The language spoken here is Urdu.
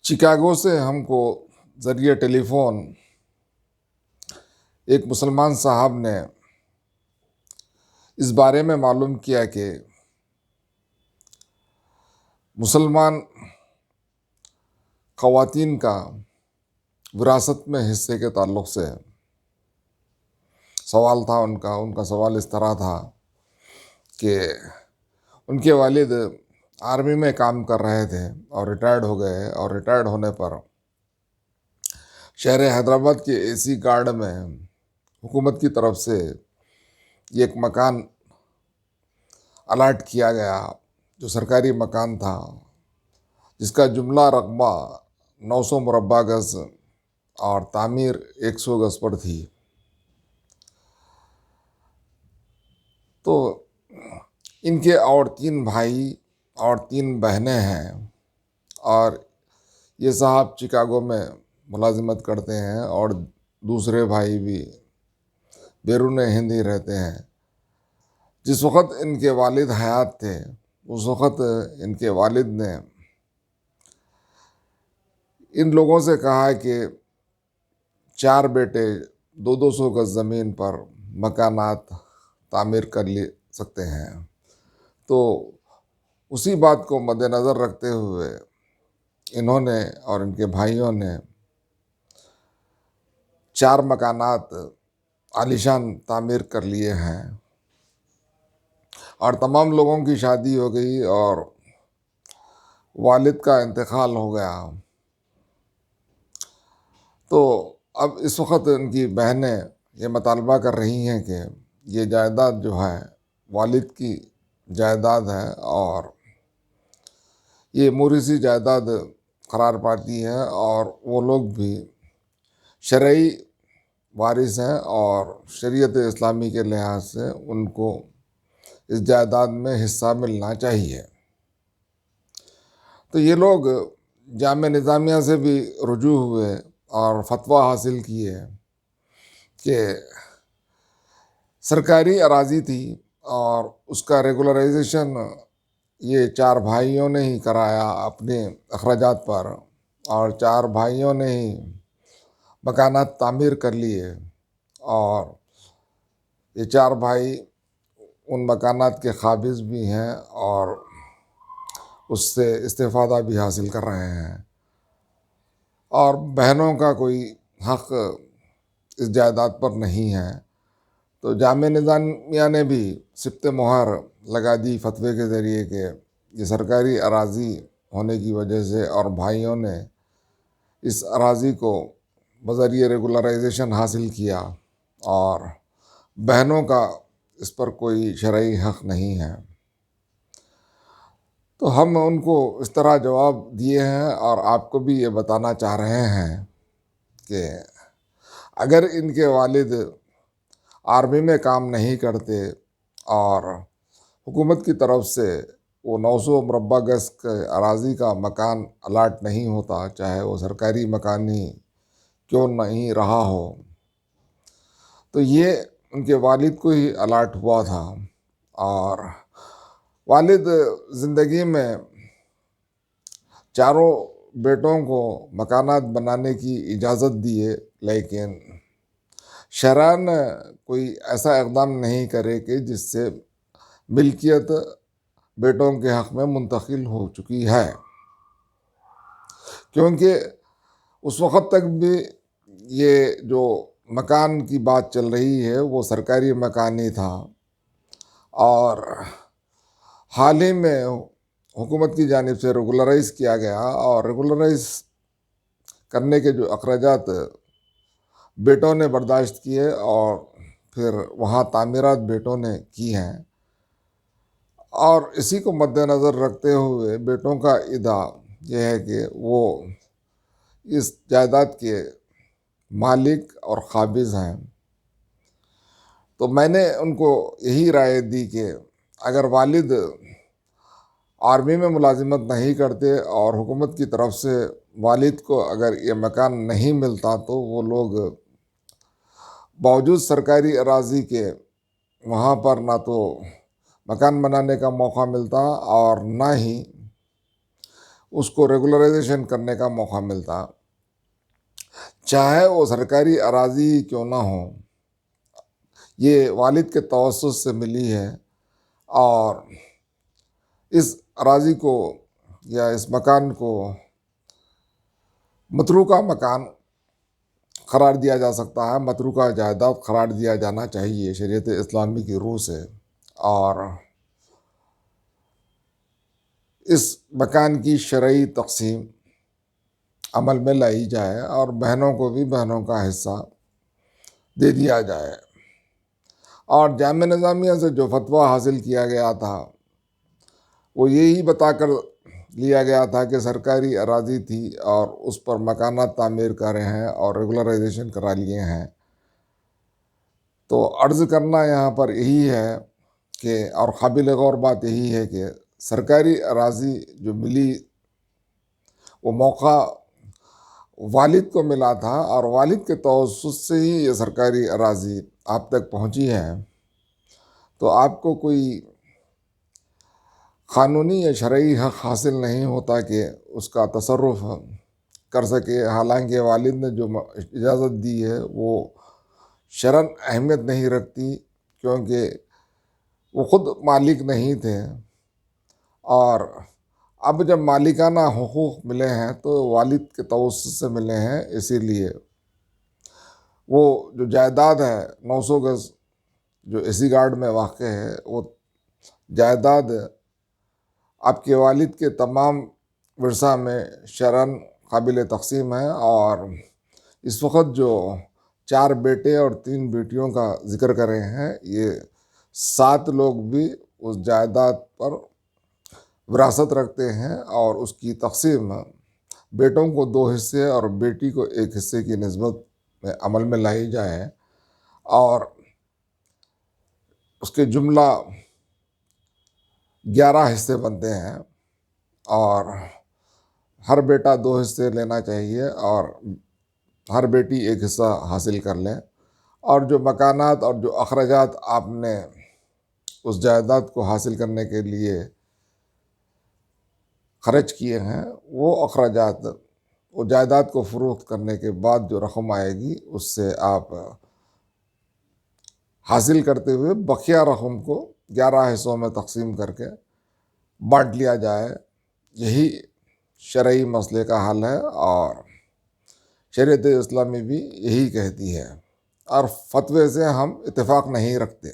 چکاگو سے ہم کو ذریعہ ٹیلی فون ایک مسلمان صاحب نے اس بارے میں معلوم کیا کہ مسلمان خواتین کا وراثت میں حصے کے تعلق سے سوال تھا۔ ان کا سوال اس طرح تھا کہ ان کے والد آرمی میں کام کر رہے تھے اور ریٹائرڈ ہو گئے، اور ریٹائرڈ ہونے پر شہر حیدرآباد کے اے سی گارڈ میں حکومت کی طرف سے یہ ایک مکان الاٹ کیا گیا، جو سرکاری مکان تھا، جس کا جملہ رقبہ 900 مربع گز اور تعمیر 100 گز پر تھی۔ تو ان کے اور 3 بھائی اور 3 بہنیں ہیں، اور یہ صاحب چکاگو میں ملازمت کرتے ہیں، اور دوسرے بھائی بھی بیرون ہند ہی رہتے ہیں۔ جس وقت ان کے والد حیات تھے، اس وقت ان کے والد نے ان لوگوں سے کہا کہ 4 بیٹے 200 گز زمین پر مکانات تعمیر کر لے سکتے ہیں۔ تو اسی بات کو مد نظر رکھتے ہوئے انہوں نے اور ان کے بھائیوں نے 4 مکانات عالیشان تعمیر کر لیے ہیں، اور تمام لوگوں کی شادی ہو گئی اور والد کا انتقال ہو گیا۔ تو اب اس وقت ان کی بہنیں یہ مطالبہ کر رہی ہیں کہ یہ جائیداد جو ہے والد کی جائیداد ہے، اور یہ موروثی جائیداد قرار پاتی ہے، اور وہ لوگ بھی شرعی وارث ہیں، اور شریعت اسلامی کے لحاظ سے ان کو اس جائیداد میں حصہ ملنا چاہیے۔ تو یہ لوگ جامعہ نظامیہ سے بھی رجوع ہوئے اور فتویٰ حاصل کیے کہ سرکاری اراضی تھی، اور اس کا ریگولرائزیشن یہ 4 بھائیوں نے ہی کرایا اپنے اخراجات پر، اور 4 بھائیوں نے ہی مکانات تعمیر کر لیے، اور یہ 4 بھائی ان مکانات کے قابض بھی ہیں اور اس سے استفادہ بھی حاصل کر رہے ہیں، اور بہنوں کا کوئی حق اس جائیداد پر نہیں ہے۔ تو جامعہ نظامیہ نے بھی سبت مہر لگا دی فتوے کے ذریعے کہ یہ سرکاری اراضی ہونے کی وجہ سے، اور بھائیوں نے اس اراضی کو بذریعہ ریگولرائزیشن حاصل کیا، اور بہنوں کا اس پر کوئی شرعی حق نہیں ہے۔ تو ہم ان کو اس طرح جواب دیے ہیں، اور آپ کو بھی یہ بتانا چاہ رہے ہیں کہ اگر ان کے والد آرمی میں کام نہیں کرتے اور حکومت کی طرف سے وہ 900 مربع گز کے اراضی کا مکان الاٹ نہیں ہوتا، چاہے وہ سرکاری مکان ہی کیوں نہیں رہا ہو، تو یہ ان کے والد کو ہی الاٹ ہوا تھا۔ اور والد زندگی میں 4 بیٹوں کو مکانات بنانے کی اجازت دیے، لیکن شرعاً کوئی ایسا اقدام نہیں کرے کہ جس سے ملکیت بیٹوں کے حق میں منتقل ہو چکی ہے، کیونکہ اس وقت تک بھی یہ جو مکان کی بات چل رہی ہے وہ سرکاری مکان ہی تھا، اور حال ہی میں حکومت کی جانب سے ریگولرائز کیا گیا، اور ریگولرائز کرنے کے جو اخراجات بیٹوں نے برداشت کیے، اور پھر وہاں تعمیرات بیٹوں نے کی ہیں، اور اسی کو مد نظر رکھتے ہوئے بیٹوں کا ادعا یہ ہے کہ وہ اس جائیداد کے مالک اور قابض ہیں۔ تو میں نے ان کو یہی رائے دی کہ اگر والد آرمی میں ملازمت نہیں کرتے اور حکومت کی طرف سے والد کو اگر یہ مکان نہیں ملتا، تو وہ لوگ باوجود سرکاری اراضی کے وہاں پر نہ تو مکان بنانے کا موقع ملتا، اور نہ ہی اس کو ریگولرائزیشن کرنے کا موقع ملتا، چاہے وہ سرکاری اراضی کیوں نہ ہو، یہ والد کے توسط سے ملی ہے، اور اس اراضی کو یا اس مکان کو متروکہ مکان قرار دیا جا سکتا ہے، متروکہ جائیداد قرار دیا جانا چاہیے شریعت اسلامی کی روح سے، اور اس مکان کی شرعی تقسیم عمل میں لائی جائے، اور بہنوں کو بھی بہنوں کا حصہ دے دیا جائے۔ اور جامعہ نظامیہ سے جو فتویٰ حاصل کیا گیا تھا وہ یہی بتا کر لیا گیا تھا کہ سرکاری اراضی تھی اور اس پر مکانات تعمیر کرے ہیں اور ریگولرائزیشن کرا لیے ہیں۔ تو عرض کرنا یہاں پر یہی ہے کہ، اور قابل غور بات یہی ہے کہ سرکاری اراضی جو ملی وہ موقع والد کو ملا تھا، اور والد کے توسط سے ہی یہ سرکاری اراضی آپ تک پہنچی ہے، تو آپ کو کوئی قانونی یا شرعی حق حاصل نہیں ہوتا کہ اس کا تصرف کر سکے، حالانکہ والد نے جو اجازت دی ہے وہ شرعاً اہمیت نہیں رکھتی، کیونکہ وہ خود مالک نہیں تھے، اور اب جب مالکانہ حقوق ملے ہیں تو والد کے توسط سے ملے ہیں، اسی لیے وہ جو جائیداد ہے 900 گز جو اسی گارڈ میں واقع ہے، وہ جائیداد آپ کے والد کے تمام ورثہ میں شرعاً قابل تقسیم ہے، اور اس وقت جو 4 بیٹے اور 3 بیٹیوں کا ذکر کر رہے ہیں، یہ 7 لوگ بھی اس جائیداد پر وراثت رکھتے ہیں، اور اس کی تقسیم بیٹوں کو 2 حصے اور بیٹی کو 1 حصے کی نسبت میں عمل میں لائی جائے، اور اس کے جملہ 11 حصے بنتے ہیں، اور ہر بیٹا 2 حصے لینا چاہیے اور ہر بیٹی 1 حصہ حاصل کر لیں، اور جو مکانات اور جو اخراجات آپ نے اس جائیداد کو حاصل کرنے کے لیے خرچ کیے ہیں، وہ اخراجات وہ جائیداد کو فروخت کرنے کے بعد جو رقم آئے گی اس سے آپ حاصل کرتے ہوئے بقیہ رقم کو 11 حصوں میں تقسیم کر کے بانٹ لیا جائے۔ یہی شرعی مسئلے کا حل ہے، اور شریعت اسلامی بھی یہی کہتی ہے، اور فتوے سے ہم اتفاق نہیں رکھتے۔